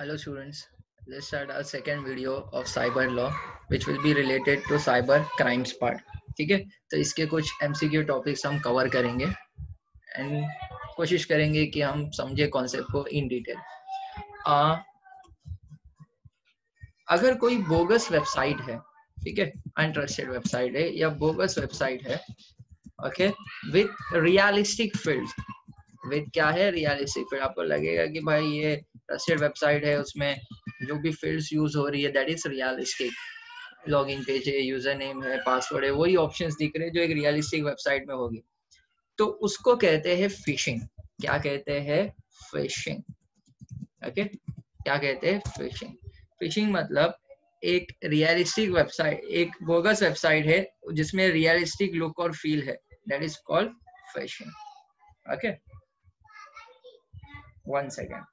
Hello students, let's start our second video of cyber law which will be related to cyber crimes part. ठीक है, तो इसके कुछ MCQ topics हम cover करेंगे एंड कोशिश करेंगे कि हम समझे कॉन्सेप्ट को इन डिटेल। अगर कोई बोगस वेबसाइट है, ठीक है, अनट्रस्टेड वेबसाइट है या बोगस वेबसाइट है, okay, with realistic field, with क्या है रियलिस्टिक फील्ड, आपको लगेगा कि भाई ये ट्रस्टेड वेबसाइट है, उसमें जो भी फील्ड्स यूज हो रही है that is realistic, login page है, यूजर नेम है, पासवर्ड है, वही ऑप्शंस दिख रहे हैं जो एक रियलिस्टिक वेबसाइट में होगी, तो उसको कहते हैं फिशिंग। क्या कहते हैं? फिशिंग। ओके, क्या कहते हैं? फिशिंग। फिशिंग मतलब एक रियलिस्टिक वेबसाइट, एक बोगस वेबसाइट है जिसमें रियलिस्टिक लुक और फील है, that is called fishing. Okay, one second.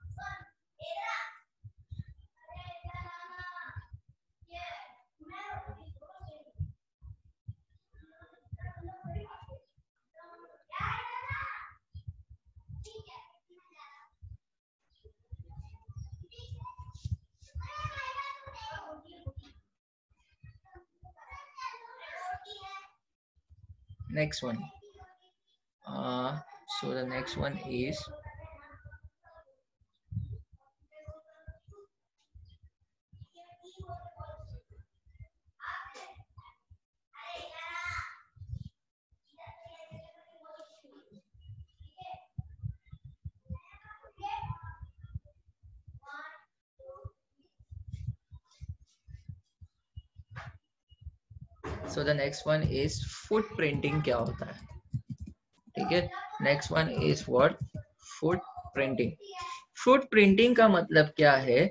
Next one. So the next one is footprinting। क्या होता है? ठीक है, next one is what? Footprinting. Footprinting का मतलब क्या है?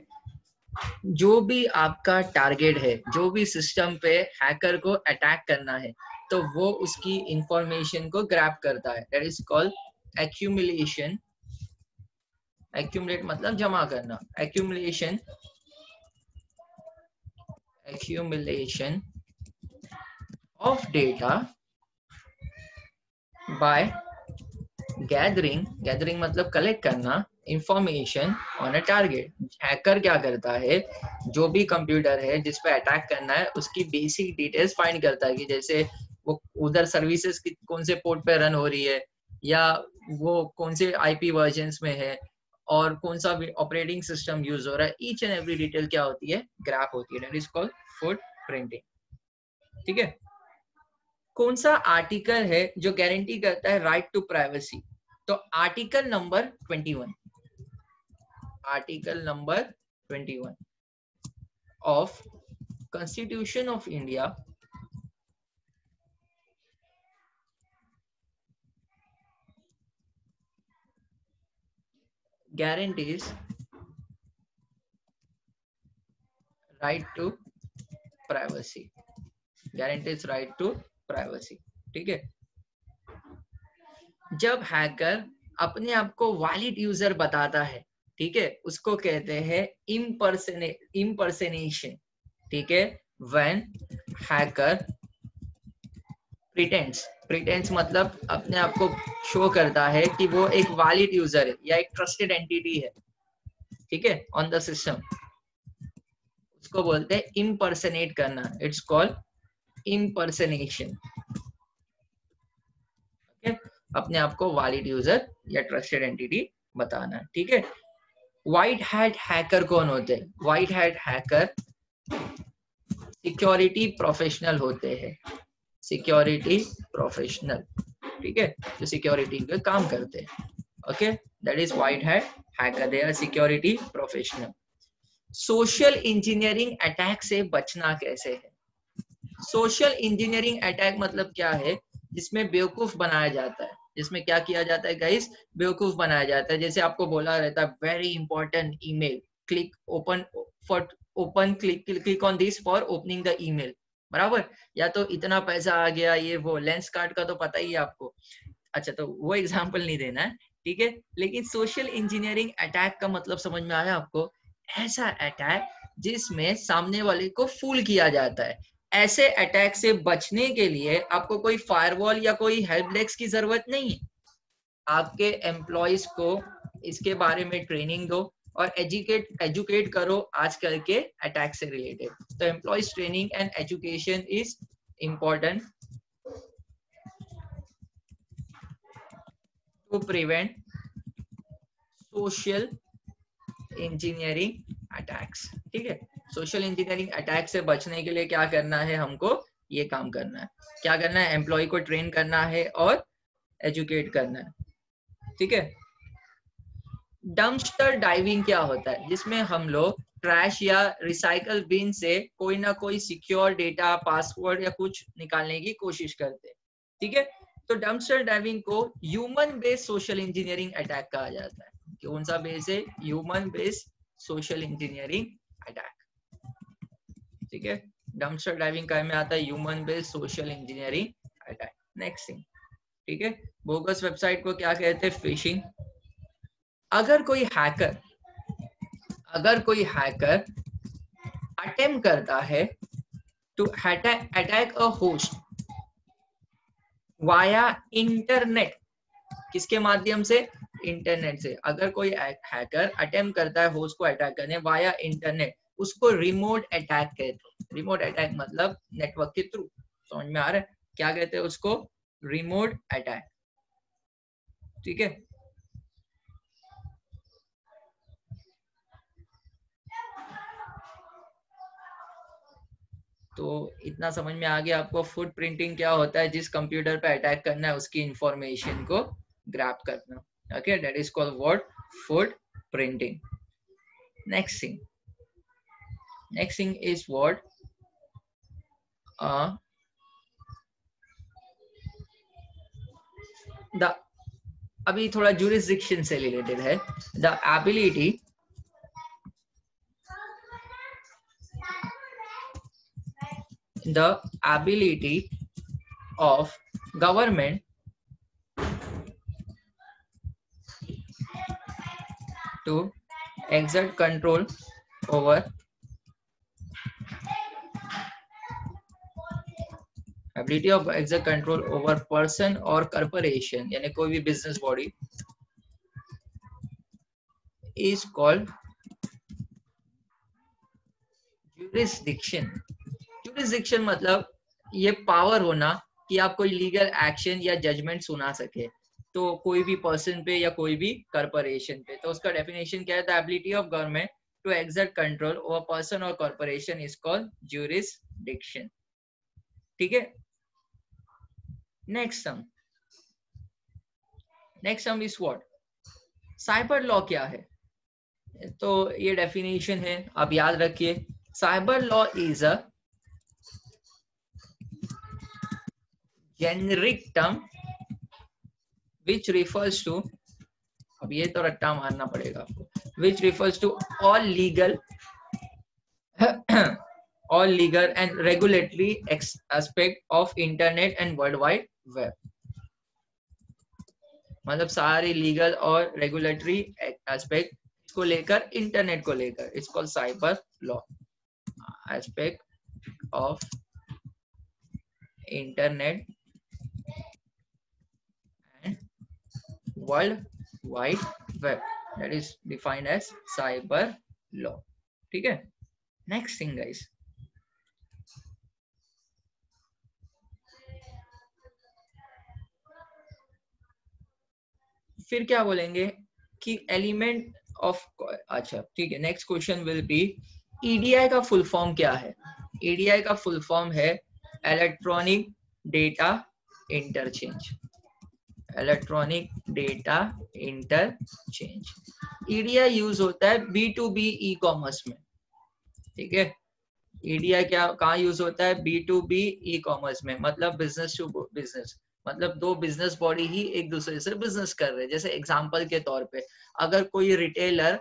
जो भी आपका टारगेट है, जो भी सिस्टम पे हैकर को अटैक करना है, तो वो उसकी इंफॉर्मेशन को ग्रैब करता है, that is called accumulation. Accumulate मतलब जमा करना, accumulation, accumulation of data by gathering मतलब कलेक्ट करना information on a target. Hacker क्या करता है? जो भी कंप्यूटर है जिस पे अटैक करना है उसकी बेसिक डिटेल्स फाइंड करता है कि जैसे वो उधर सर्विसेज कौन से पोर्ट पे रन हो रही है, या वो कौन से आईपी वर्जन्स में है, और कौन सा ऑपरेटिंग सिस्टम यूज हो रहा है। ईच एंड एवरी डिटेल क्या होती है? ग्राफ होती है, दैट इज कॉल्ड फुटप्रिंटिंग। ठीक है, कौन सा आर्टिकल है जो गारंटी करता है राइट टू प्राइवेसी? तो article number 21, article number 21 of constitution of India guarantees right to privacy, guarantees right to privacy। ठीक है, जब हैकर अपने आप को वैलिड यूजर बताता है, ठीक है, उसको कहते हैं इम्पर्सनेशन। ठीक है, व्हेन हैकर प्रिटेंड्स मतलब अपने आप को शो करता है कि वो एक वैलिड यूजर है या एक ट्रस्टेड एंटिटी है, ठीक है, ऑन द सिस्टम, उसको बोलते हैं इम्पर्सनेट करना, इट्स कॉल्ड इम्पर्सनेशन। ओके, अपने आप को वैलिड यूजर या ट्रस्टेड एंटिटी बताना। ठीक है, व्हाइट हैट हैकर कौन होते हैं? White hat hacker security professional होते हैं, सिक्योरिटी प्रोफेशनल, ठीक है, जो सिक्योरिटी के काम करते हैं। Okay, that is white hat hacker, they are security professional. Social engineering attack से बचना कैसे है? सोशल इंजीनियरिंग अटैक मतलब क्या है? जिसमें बेवकूफ बनाया जाता है, जिसमें क्या किया जाता है गाइस? बेवकूफ बनाया जाता है। जैसे आपको बोला रहता है very important email, click open for open click on this for opening the email, बराबर, या तो इतना पैसा आ गया, ये वो लेंस कार्ड का तो पता ही है आपको। अच्छा, तो वो एग्जांपल नहीं देना है, ठीक है, लेकिन सोशल इंजीनियरिंग अटैक का मतलब समझ में आया आपको? ऐसा अटैक जिसमें सामने वाले को फूल किया जाता है। ऐसे अटैक से बचने के लिए आपको कोई फायरवॉल या कोई हेल्प डेस्क की जरूरत नहीं है, आपके एम्प्लॉइज को इसके बारे में ट्रेनिंग दो, और एजुकेट करो आजकल के अटैक से रिलेटेड। तो employees training and education is important to prevent social engineering attacks. ठीक है, सोशल इंजीनियरिंग अटैक से बचने के लिए क्या करना है, हमको ये काम करना है। क्या करना है, एम्प्लॉय को ट्रेन करना है और एजुकेट करना है। ठीक है, डंपस्टर डाइविंग क्या होता है, जिसमें हम लोग ट्रैश या रिसाइकल बिन से कोई ना कोई सिक्योर डेटा, पासवर्ड या कुछ निकालने की कोशिश करते हैं। ठीक है, तो डंपस्टर डाइविंग को human based social engineering attack कहा जाता है। कौन सा बेस है, human based social engineering attack. ठीक है, डंपस्टर डाइविंग का में आता है human based social engineering attack. Next thing, ठीक है, बोगस वेबसाइट को क्या कहते हैं, फिशिंग। अगर कोई हैकर अटेम्प्ट करता है to attack a host via internet, किसके माध्यम से, इंटरनेट से। अगर कोई हैकर अटेम्प्ट करता है होस्ट को अटैक करने वाया इंटरनेट, उसको रिमोट अटैक कहते हैं। रिमोट अटैक मतलब नेटवर्क के थ्रू, समझ में आ रहा है, क्या कहते हैं उसको, रिमोट अटैक। ठीक है, तो इतना समझ में आ गया आपको। फुट प्रिंटिंग क्या होता है, जिस कंप्यूटर पे अटैक करना है उसकी इंफॉर्मेशन को ग्रैब करना। Okay, that is called what, foot printing. Next thing is what, the, अभी थोड़ा जुरिसडिक्शन से रिलेटेड है। The ability of government to exert control over person or corporation, यानी कोई भी business body, is called jurisdiction। jurisdiction मतलब ये power होना कि आप कोई लीगल एक्शन या जजमेंट सुना सके, तो कोई भी पर्सन पे या कोई भी कॉर्पोरेशन पे। तो उसका डेफिनेशन क्या है, the ability of government to exert control over person और कॉर्पोरेशन इज कॉल्ड ज्यूरिसडिक्शन। ठीक है, next some is what, cyber law क्या है। तो ये डेफिनेशन है, आप याद रखिए। Cyber law is a generic term which refers to, अब ये तो रट्टा मारना पड़ेगा आपको, which refers to all legal and regulatory aspect of internet and world wide web। मतलब सारी लीगल और रेगुलेटरी एस्पेक्ट को लेकर, इंटरनेट को लेकर, it's called cyber law. Aspect of internet and world wide web, that is defined as cyber law. ठीक है, next thing guys, फिर क्या बोलेंगे कि एलिमेंट ऑफ, अच्छा ठीक है, next question will be EDI का फुल फॉर्म क्या है। ईडीआई का फुल फॉर्म है electronic data interchange. Electronic data interchange. EDI use होता है B2B ई कॉमर्स में। ठीक है, ईडीआई क्या कहाँ यूज होता है, B2B ई कॉमर्स में, मतलब बिजनेस टू बिजनेस, मतलब दो बिजनेस बॉडी ही एक दूसरे से बिजनेस कर रहे हैं। जैसे एग्जांपल के तौर पे, अगर कोई रिटेलर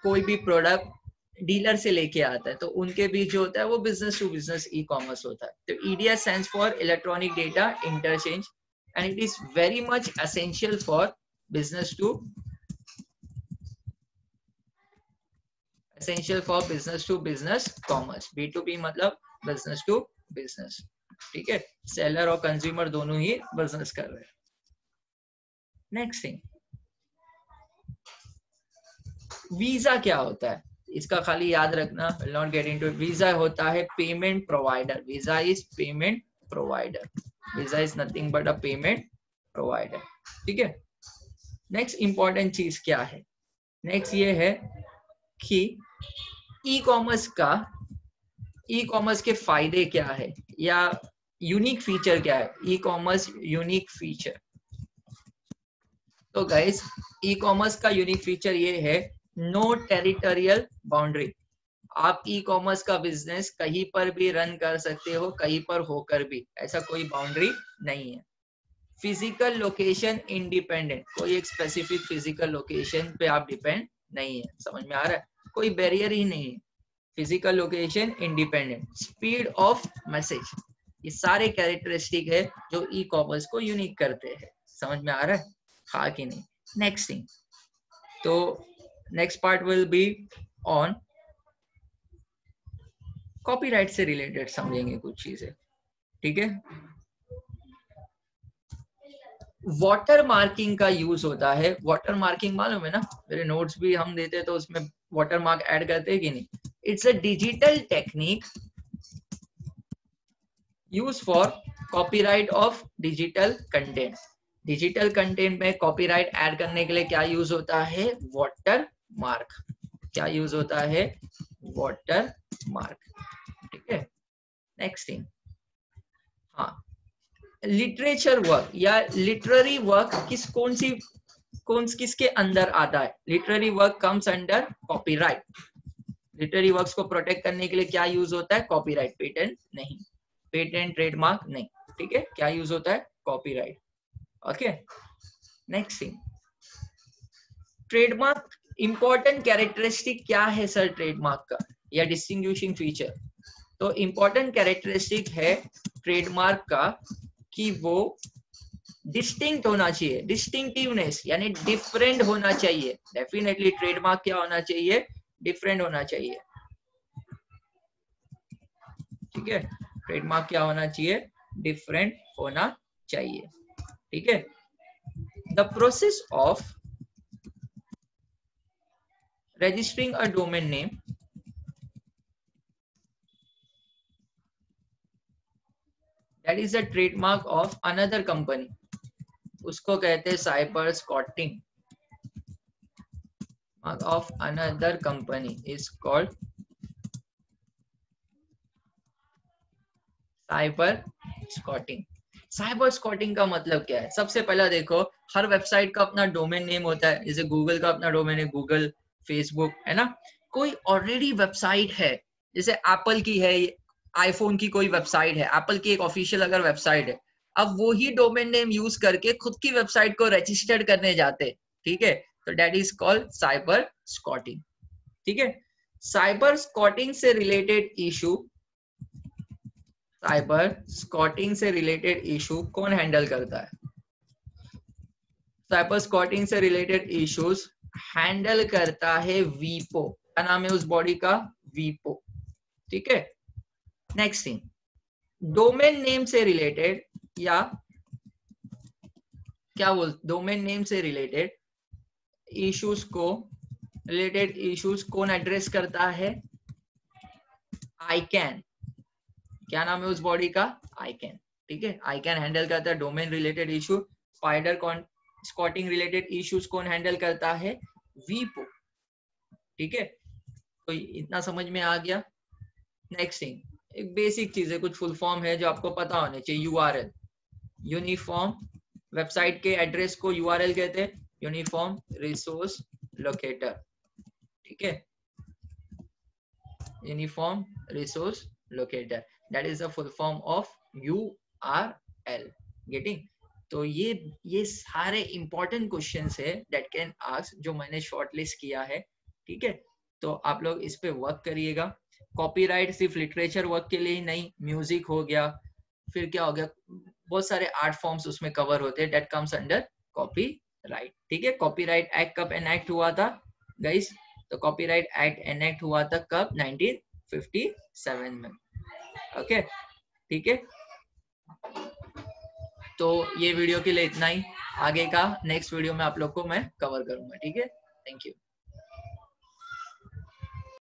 कोई भी प्रोडक्ट डीलर से लेके आता है, तो उनके बीच जो होता है वो business to business e commerce होता है। तो EDI stands for electronic data interchange and it is very much essential for business to business commerce. B2B मतलब बिजनेस टू बिजनेस। ठीक है, सेलर और कंज्यूमर दोनों ही बिजनेस कर रहे हैं। नेक्स्ट थिंग, वीजा क्या होता है, इसका खाली याद रखना, will not get into. Visa होता है payment provider, visa is payment provider, visa is nothing but a payment provider, ठीक है। नेक्स्ट इंपॉर्टेंट चीज क्या है, नेक्स्ट ये है कि ई कॉमर्स के फायदे क्या है या यूनिक फीचर क्या है, ई कॉमर्स यूनिक फीचर। तो गाइस ई कॉमर्स का यूनिक फीचर ये है, नो टेरिटोरियल बाउंड्री। आप ई कॉमर्स का बिजनेस कहीं पर भी रन कर सकते हो, कहीं पर होकर भी, ऐसा कोई बाउंड्री नहीं है। फिजिकल लोकेशन इंडिपेंडेंट, कोई एक स्पेसिफिक फिजिकल लोकेशन पे आप डिपेंड नहीं है, समझ में आ रहा है, कोई बैरियर ही नहीं है। Physical location independent, speed of message, ये सारे कैरेक्टरिस्टिक है जो ई कॉमर्स को यूनिक करते हैं, समझ में आ रहा है, हाँ कि नहीं। नेक्स्ट थिंग, तो next part will be on copyright से रिलेटेड समझेंगे कुछ चीजें, ठीक है। वाटर मार्किंग का यूज होता है, वाटर मार्किंग मालूम है ना, मेरे नोट्स भी हम देते तो उसमें वाटर मार्क ऐड करते हैं कि नहीं। It's a digital technique use for copyright of digital content. Digital content में कॉपीराइट ऐड करने के लिए क्या यूज होता है, वाटर मार्क, क्या यूज होता है, वाटर मार्क, ठीक है। नेक्स्ट थिंग, हाँ, लिटरेचर वर्क या लिटरेरी वर्क किसके अंदर आता है, literary work comes under copyright. Literary works को प्रोटेक्ट करने के लिए क्या यूज होता है, कॉपीराइट, पेटेंट नहीं, पेटेंट ट्रेडमार्क नहीं, ठीक है, क्या यूज होता है, copyright, okay. Next thing, trademark important characteristic क्या है सर ट्रेडमार्क का या डिस्टिंग्विशिंग फीचर। तो इंपॉर्टेंट कैरेक्टरिस्टिक है ट्रेडमार्क का कि वो डिस्टिंक्ट होना चाहिए, डिस्टिंक्टिवनेस यानी डिफरेंट होना चाहिए। डेफिनेटली ट्रेडमार्क क्या होना चाहिए, डिफरेंट होना चाहिए, ठीक है। ट्रेडमार्क क्या होना चाहिए, डिफरेंट होना चाहिए, ठीक है। The process of registering a domain name that is a trademark of another company, उसको कहते हैं cyber स्कॉटिंग, mark of another company is called cyber स्कॉटिंग। Cyber स्कॉटिंग का मतलब क्या है, सबसे पहला देखो, हर वेबसाइट का अपना डोमेन नेम होता है, जैसे गूगल का अपना डोमेन है, गूगल, फेसबुक, है ना। कोई ऑलरेडी वेबसाइट है, जैसे एप्पल की है, आईफोन की कोई वेबसाइट है, एप्पल की एक ऑफिशियल अगर वेबसाइट है, अब वो ही डोमेन नेम यूज करके खुद की वेबसाइट को रजिस्टर्ड करने जाते, ठीक है, तो दैट इज कॉल्ड साइबर स्कॉटिंग, ठीक है। साइबर स्कॉटिंग से रिलेटेड इशू, साइबर स्कॉटिंग से रिलेटेड इशू कौन हैंडल करता है, साइबर स्कॉटिंग से रिलेटेड इश्यूज हैंडल करता है वीपो, क्या नाम है उस बॉडी का, वीपो, ठीक है। नेक्स्ट थिंग, डोमेन नेम से रिलेटेड या क्या बोल, डोमेन नेम से रिलेटेड इश्यूज कौन एड्रेस करता है, आईकैन, क्या नाम है उस बॉडी का, आईकैन, ठीक है। आईकैन हैंडल करता है domain related issue. Spider स्कॉटिंग related issues कौन हैंडल करता है, वीपो, ठीक है। तो इतना समझ में आ गया। नेक्स्ट थिंग, एक बेसिक चीज है, कुछ फुल फॉर्म है जो आपको पता होने चाहिए, यूआरएल, यूनिफॉर्म वेबसाइट के एड्रेस को यूआरएल कहते हैं, यूनिफॉर्म रिसोर्स लोकेटर, ठीक है, uniform resource locator, that is the full form of URL, getting. तो ये सारे इंपॉर्टेंट क्वेश्चंस है दैट कैन आस्क, जो मैंने शॉर्टलिस्ट किया है, ठीक है। तो आप लोग इस पे वर्क करिएगा। कॉपीराइट सिर्फ लिटरेचर वर्क के लिए ही नहीं, म्यूजिक हो गया, फिर क्या हो गया, बहुत सारे आर्ट फॉर्म्स उसमें कवर होते हैं, दैट कम्स अंडर कॉपीराइट, ठीक है। कॉपीराइट एक्ट कब एनैक्ट हुआ था गाइस, तो कॉपीराइट एक्ट एनैक्ट हुआ था कब, 1957 में, ओके, ठीक है। तो ये वीडियो के लिए इतना ही, आगे का नेक्स्ट वीडियो में आप लोग को मैं कवर करूंगा, ठीक है। Thank you.